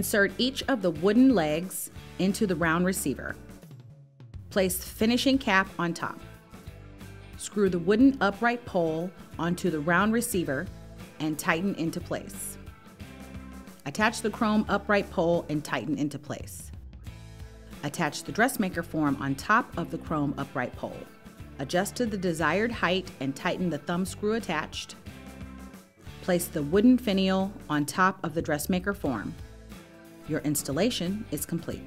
Insert each of the wooden legs into the round receiver. Place finishing cap on top. Screw the wooden upright pole onto the round receiver and tighten into place. Attach the chrome upright pole and tighten into place. Attach the dressmaker form on top of the chrome upright pole. Adjust to the desired height and tighten the thumb screw attached. Place the wooden finial on top of the dressmaker form. Your installation is complete.